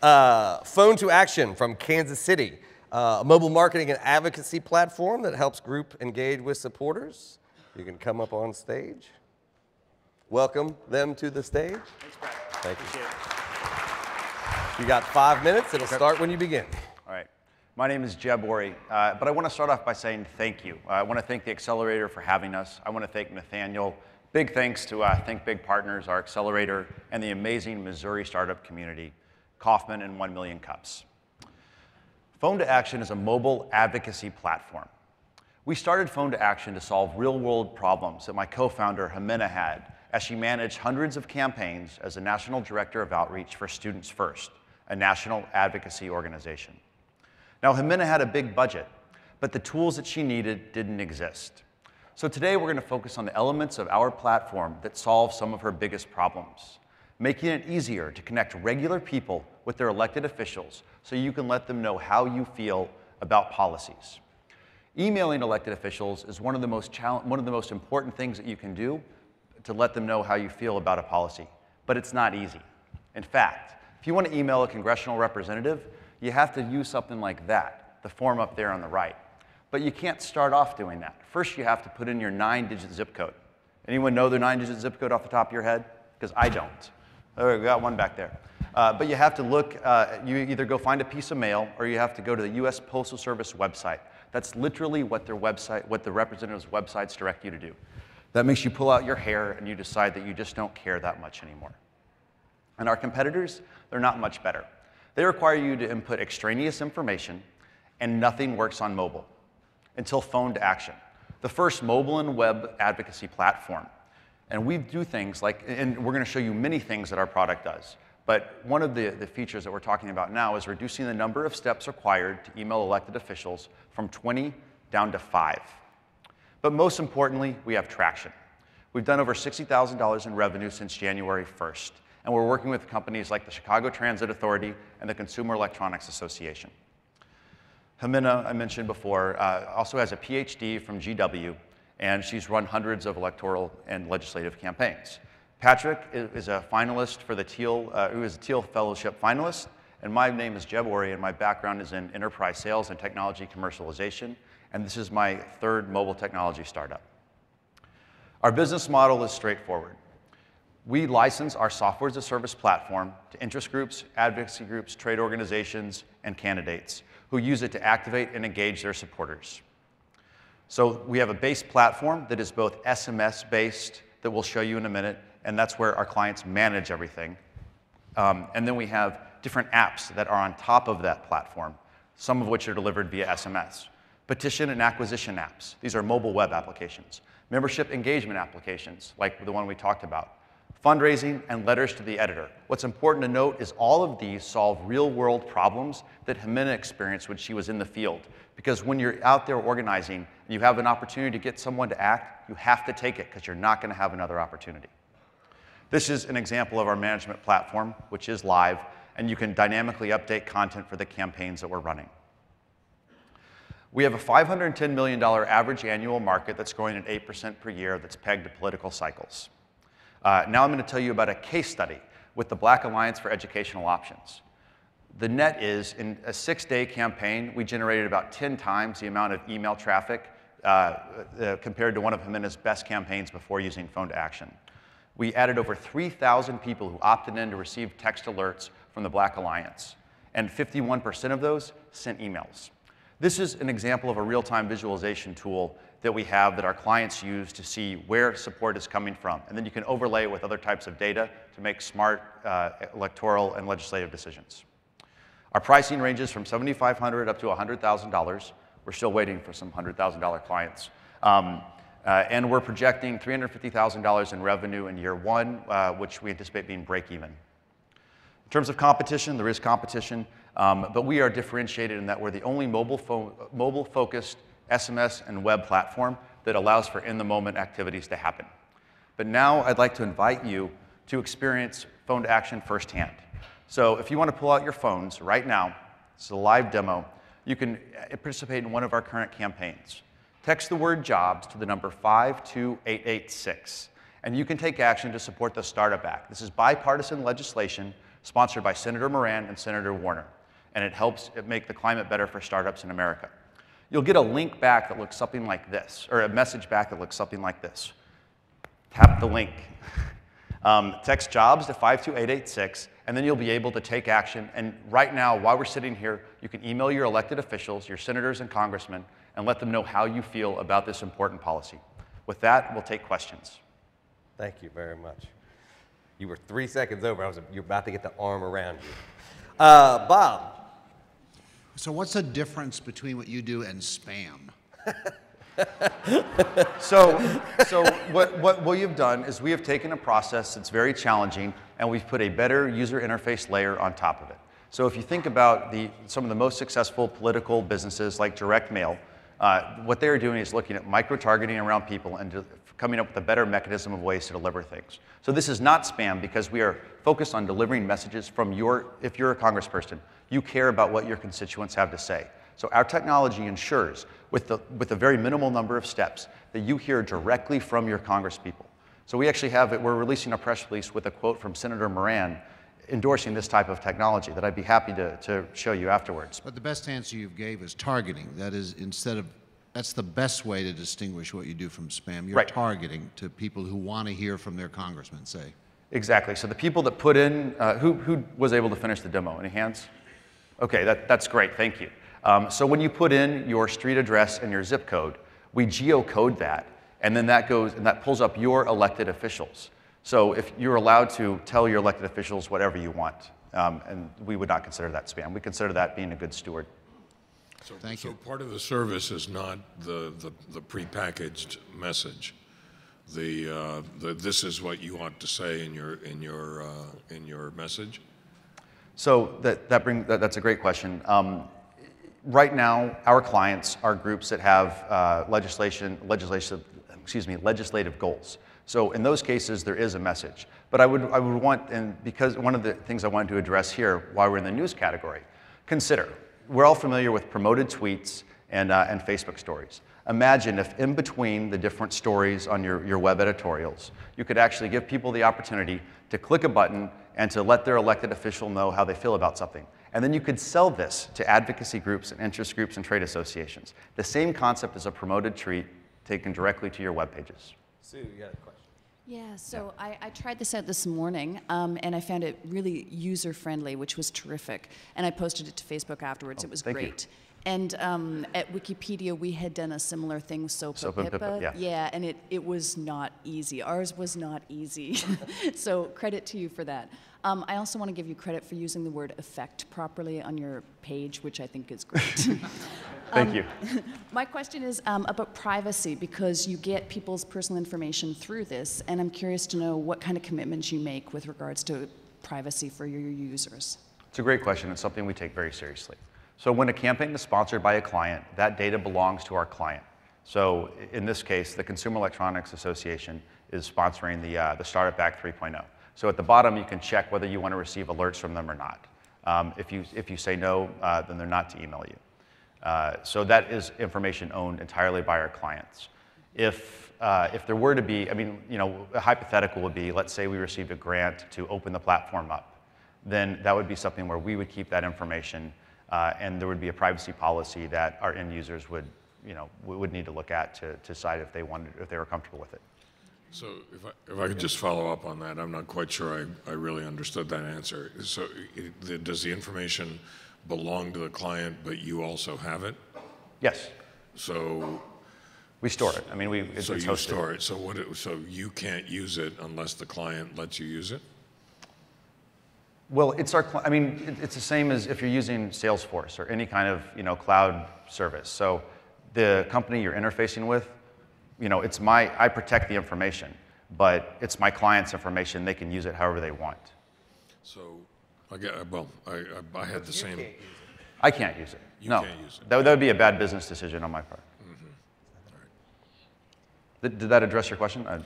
Phone2Action from Kansas City, a mobile marketing and advocacy platform that helps group engage with supporters. You can come up on stage. Welcome them to the stage. Thanks, Brad. Thank you. Appreciate it. You got 5 minutes. It'll start when you begin. All right. My name is Jeb Ori, but I want to start off by saying thank you. I want to thank the Accelerator for having us. I want to thank Nathaniel. Big thanks to Think Big Partners, our Accelerator, and the amazing Missouri startup community, Kauffman and 1 Million Cups. Phone2Action is a mobile advocacy platform. We started Phone2Action to solve real-world problems that my co-founder, Jimena, had as she managed hundreds of campaigns as the National Director of Outreach for Students First, a national advocacy organization. Now, Jimena had a big budget, but the tools that she needed didn't exist. So today we're going to focus on the elements of our platform that solve some of her biggest problems, making it easier to connect regular people with their elected officials so you can let them know how you feel about policies. Emailing elected officials is one of the most important things that you can do to let them know how you feel about a policy, but it's not easy. In fact, if you want to email a congressional representative, you have to use something like that, the form up there on the right. But you can't start off doing that. First, you have to put in your 9-digit zip code. Anyone know their 9-digit zip code off the top of your head? Because I don't. Oh, we got one back there. But you have to look, you either go find a piece of mail or you have to go to the US Postal Service website. That's literally what the representative's websites direct you to do. That makes you pull out your hair and you decide that you just don't care that much anymore. And our competitors, they're not much better. They require you to input extraneous information, and nothing works on mobile until Phone2Action, the first mobile and web advocacy platform. And we do things like, and we're going to show you many things that our product does, but one of the features that we're talking about now is reducing the number of steps required to email elected officials from 20 down to 5. But most importantly, we have traction. We've done over $60,000 in revenue since January 1st, and we're working with companies like the Chicago Transit Authority and the Consumer Electronics Association. Jimena, I mentioned before, also has a PhD from GW, and she's run hundreds of electoral and legislative campaigns. Patrick is a finalist for the Teal, who is a Teal Fellowship finalist, and my name is Jeb Ori, and my background is in enterprise sales and technology commercialization, and this is my third mobile technology startup. Our business model is straightforward. We license our software as a service platform to interest groups, advocacy groups, trade organizations, and candidates who use it to activate and engage their supporters. So we have a base platform that is both SMS-based, that we'll show you in a minute, and that's where our clients manage everything. And then we have different apps that are on top of that platform, some of which are delivered via SMS. Petition and acquisition apps. These are mobile web applications. Membership engagement applications, like the one we talked about. Fundraising and letters to the editor. What's important to note is all of these solve real-world problems that Jimena experienced when she was in the field. Because when you're out there organizing and you have an opportunity to get someone to act, you have to take it because you're not going to have another opportunity. This is an example of our management platform, which is live, and you can dynamically update content for the campaigns that we're running. We have a $510 million average annual market that's growing at 8% per year that's pegged to political cycles. Now I'm going to tell you about a case study with the Black Alliance for Educational Options. The net is, in a 6-day campaign, we generated about 10 times the amount of email traffic compared to one of Jimena's best campaigns before using Phone2Action. We added over 3,000 people who opted in to receive text alerts from the Black Alliance, and 51% of those sent emails. This is an example of a real-time visualization tool that we have that our clients use to see where support is coming from. And then you can overlay it with other types of data to make smart electoral and legislative decisions. Our pricing ranges from $7,500 up to $100,000. We're still waiting for some $100,000 clients. And we're projecting $350,000 in revenue in year 1, which we anticipate being break even. In terms of competition, there is competition, but we are differentiated in that we're the only mobile-focused SMS and web platform that allows for in-the-moment activities to happen. But now I'd like to invite you to experience Phone2Action firsthand. So if you want to pull out your phones right now, it's a live demo, you can participate in one of our current campaigns. Text the word jobs to the number 52886, and you can take action to support the Startup Act. This is bipartisan legislation sponsored by Senator Moran and Senator Warner. And it helps make the climate better for startups in America. You'll get a link back that looks something like this, or a message back that looks something like this. Tap the link. Text jobs to 52886, and then you'll be able to take action. And right now, while we're sitting here, you can email your elected officials, your senators and congressmen, and let them know how you feel about this important policy. With that, we'll take questions. Thank you very much. You were 3 seconds over. You're about to get the arm around you. Bob. So what's the difference between what you do and spam? So what we have done is we have taken a process that's very challenging and we've put a better user interface layer on top of it. So if you think about some of the most successful political businesses like direct mail, what they're doing is looking at micro-targeting around people and coming up with a better mechanism of ways to deliver things. So this is not spam because we are focused on delivering messages from if you're a congressperson, you care about what your constituents have to say. So our technology ensures, with a very minimal number of steps, that you hear directly from your congresspeople. So we actually we're releasing a press release with a quote from Senator Moran endorsing this type of technology that I'd be happy to show you afterwards. But the best answer you gave is targeting. That is, that's the best way to distinguish what you do from spam. You're targeting to people who want to hear from their congressman, say. Exactly. So the people that put in, who was able to finish the demo? Any hands? Okay, that's great. Thank you. So when you put in your street address and your zip code, we geocode that, and then that pulls up your elected officials. So if you're allowed to tell your elected officials whatever you want, and we would not consider that spam. We consider that being a good steward. So, Thank you. Part of the service is not the prepackaged message. This is what you want to say in your message. So that's a great question. Right now, our clients are groups that have legislative goals. So in those cases, there is a message. But I would want, and because one of the things I wanted to address here while we're in the news category, consider, we're all familiar with promoted tweets and Facebook stories. Imagine if in between the different stories on your web editorials, you could actually give people the opportunity to click a button and to let their elected official know how they feel about something. And then you could sell this to advocacy groups and interest groups and trade associations. The same concept as a promoted tweet taken directly to your web pages. Sue, you got a question? Yeah, so I tried this out this morning, and I found it really user-friendly, which was terrific. And I posted it to Facebook afterwards. It was great. And at Wikipedia, we had done a similar thing with Soap and Pippa. Yeah, and it was not easy. Ours was not easy. So credit to you for that. I also want to give you credit for using the word effect properly on your page, which I think is great. Thank you. My question is about privacy, because you get people's personal information through this, and I'm curious to know what kind of commitments you make with regards to privacy for your users. It's a great question. It's something we take very seriously. So when a campaign is sponsored by a client, that data belongs to our client. So in this case, the Consumer Electronics Association is sponsoring the Startup Act 3.0. So at the bottom, you can check whether you want to receive alerts from them or not. If you say no, then they're not to email you. So that is information owned entirely by our clients. If there were to be, a hypothetical would be, let's say we received a grant to open the platform up, then that would be something where we would keep that information, and there would be a privacy policy that our end users would need to look at to decide if they were comfortable with it. So if I could just follow up on that, I'm not quite sure I really understood that answer. So does the information belong to the client, but you also have it? Yes. So we store it. It's so you hosted. Store it. So you can't use it unless the client lets you use it? Well, it's the same as if you're using Salesforce or any kind of cloud service. So the company you're interfacing with, I protect the information, but it's my client's information. They can use it however they want. So, I had the same. I can't use it. You no, can't use it. That would be a bad business decision on my part. Mm-hmm. All right. Did that address your question? I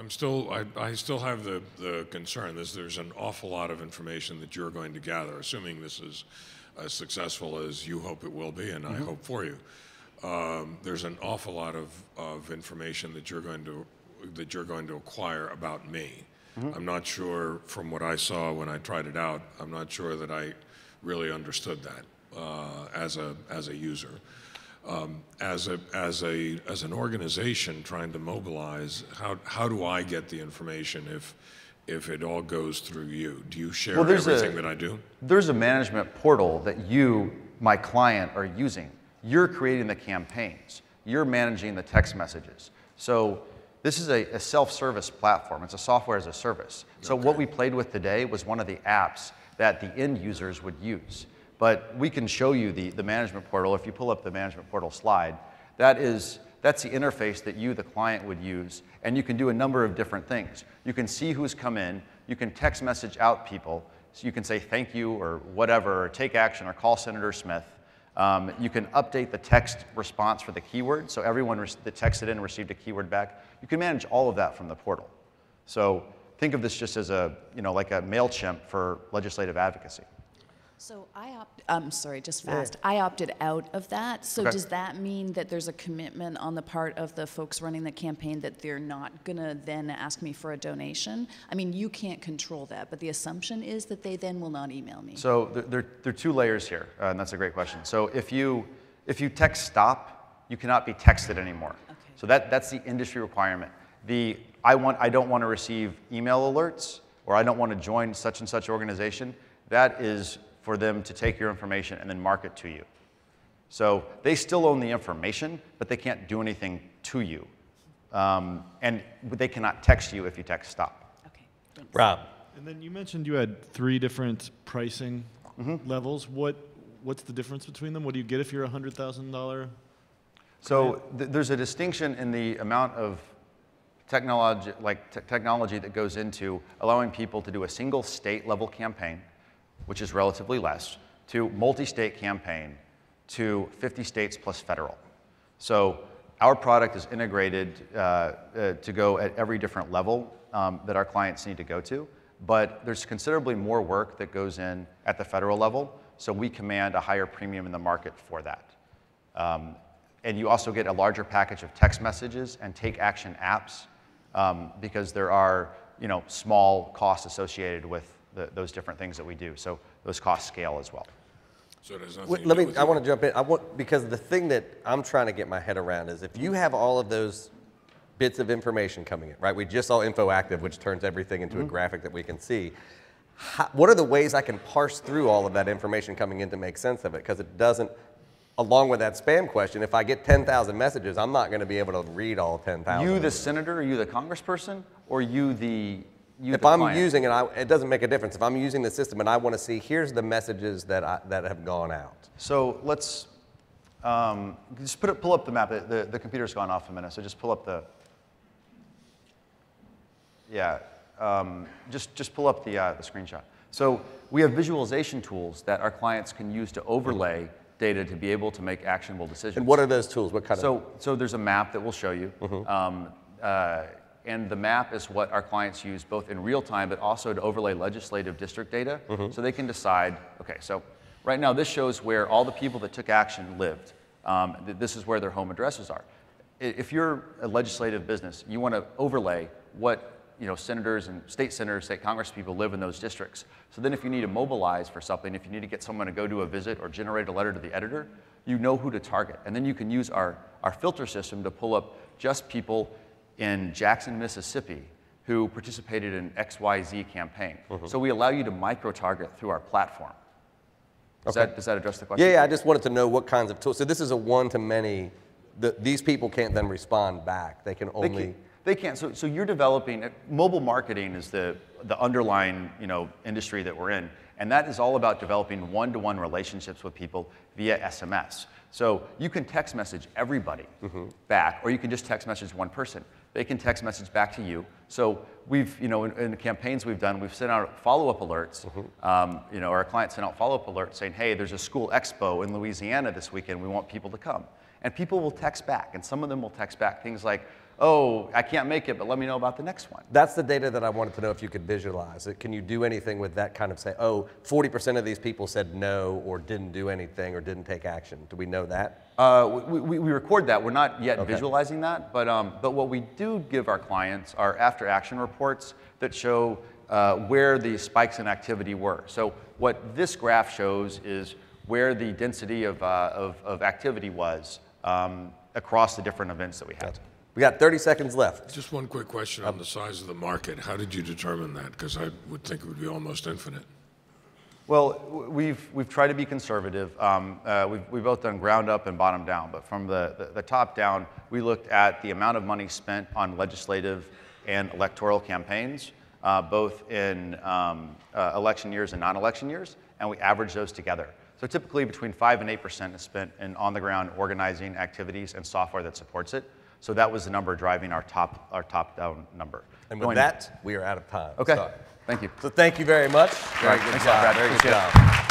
still have the concern. There's an awful lot of information that you're going to gather, assuming this is as successful as you hope it will be, and I hope for you. There's an awful lot of information that you're going to acquire about me. I'm not sure, from what I saw when I tried it out, I'm not sure that I really understood that as a user. As an organization trying to mobilize, how do I get the information if it all goes through you? Do you share everything that I do? There's a management portal that you, my client, are using. You're creating the campaigns. You're managing the text messages. So this is a self-service platform. It's a software as a service. So what we played with today was one of the apps that the end users would use. But we can show you the management portal. If you pull up the management portal slide, that's the interface that you, the client, would use. And you can do a number of different things. You can see who's come in. You can text message out people. So you can say thank you or whatever, or take action, or call Senator Smith. You can update the text response for the keyword. So everyone that texted in received a keyword back. You can manage all of that from the portal. So think of this just as like a MailChimp for legislative advocacy. So I'm sorry, just fast. Yeah. I opted out of that. So does that mean that there's a commitment on the part of the folks running the campaign that they're not going to then ask me for a donation? I mean, you can't control that, but the assumption is that they then will not email me. So there are two layers here, and that's a great question. So if you text stop, you cannot be texted anymore. Okay. So that's the industry requirement. I don't want to receive email alerts, or I don't want to join such and such organization. That is for them to take your information and then market to you. So they still own the information, but they can't do anything to you. And they cannot text you if you text stop. Okay, thanks. Rob. And then you mentioned you had 3 different pricing levels. What's the difference between them? What do you get if you're a $100,000? So there's a distinction in the amount of technology that goes into allowing people to do a single state level campaign, which is relatively less, to multi-state campaign, to 50 states plus federal. So our product is integrated to go at every different level that our clients need to go to, but there's considerably more work that goes in at the federal level, so we command a higher premium in the market for that. And you also get a larger package of text messages and take action apps because there are small costs associated with those different things that we do. So those costs scale as well. So there's I want to jump in. Because the thing that I'm trying to get my head around is if you have all of those bits of information coming in, right? We just saw InfoActive, which turns everything into a graphic that we can see. What are the ways I can parse through all of that information coming in to make sense of it? Because it doesn't, along with that spam question, if I get 10,000 messages, I'm not going to be able to read all 10,000. You, the senator, or you, the congressperson, or you, the if I'm using it, it doesn't make a difference. If I'm using the system and I want to see, here's the messages that have gone out. So let's just pull up the map. The computer's gone off a minute, so just pull up the. Yeah, just pull up the screenshot. So we have visualization tools that our clients can use to overlay data to be able to make actionable decisions. And what are those tools? What kind of? So there's a map that we'll show you. And the map is what our clients use both in real time, but also to overlay legislative district data, so they can decide, okay, so right now this shows where all the people that took action lived. This is where their home addresses are. If you're a legislative business, you want to overlay what senators and state Congress people live in those districts. So then if you need to mobilize for something, if you need to get someone to go do a visit or generate a letter to the editor, you know who to target. And then you can use our filter system to pull up just people in Jackson, Mississippi, who participated in XYZ campaign. So we allow you to micro-target through our platform. Does that address the question? Yeah, I just wanted to know what kinds of tools. So this is a one-to-many. These people can't then respond back. They can only. They can't. So you're developing. Mobile marketing is the underlying industry that we're in, and that is all about developing one-to-one relationships with people via SMS. So you can text message everybody back, or you can just text message one person. They can text message back to you. So we've, in the campaigns we've done, we've sent out follow-up alerts. Our clients sent out follow-up alerts saying, hey, there's a school expo in Louisiana this weekend. We want people to come. And people will text back, and some of them will text back things like, oh, I can't make it, but let me know about the next one. That's the data that I wanted to know if you could visualize it. Can you do anything with that kind of say, oh, 40% of these people said no or didn't do anything or didn't take action? Do we know that? We record that. We're not yet visualizing that, but what we do give our clients are after action reports that show where the spikes in activity were. So what this graph shows is where the density of activity was across the different events that we had. We got 30 seconds left. Just one quick question on the size of the market. How did you determine that? Because I would think it would be almost infinite. Well, we've tried to be conservative. We've both done ground up and bottom down, but from the top down, we looked at the amount of money spent on legislative and electoral campaigns, both in election years and non-election years, and we averaged those together. So typically between 5 and 8% is spent in on-the-ground organizing activities and software that supports it. So that was the number driving our top-down number. And with that, we are out of time. Okay. Sorry. Thank you. So thank you very much. Very good Thanks a job. lot, Brad. Very good Appreciate it. job.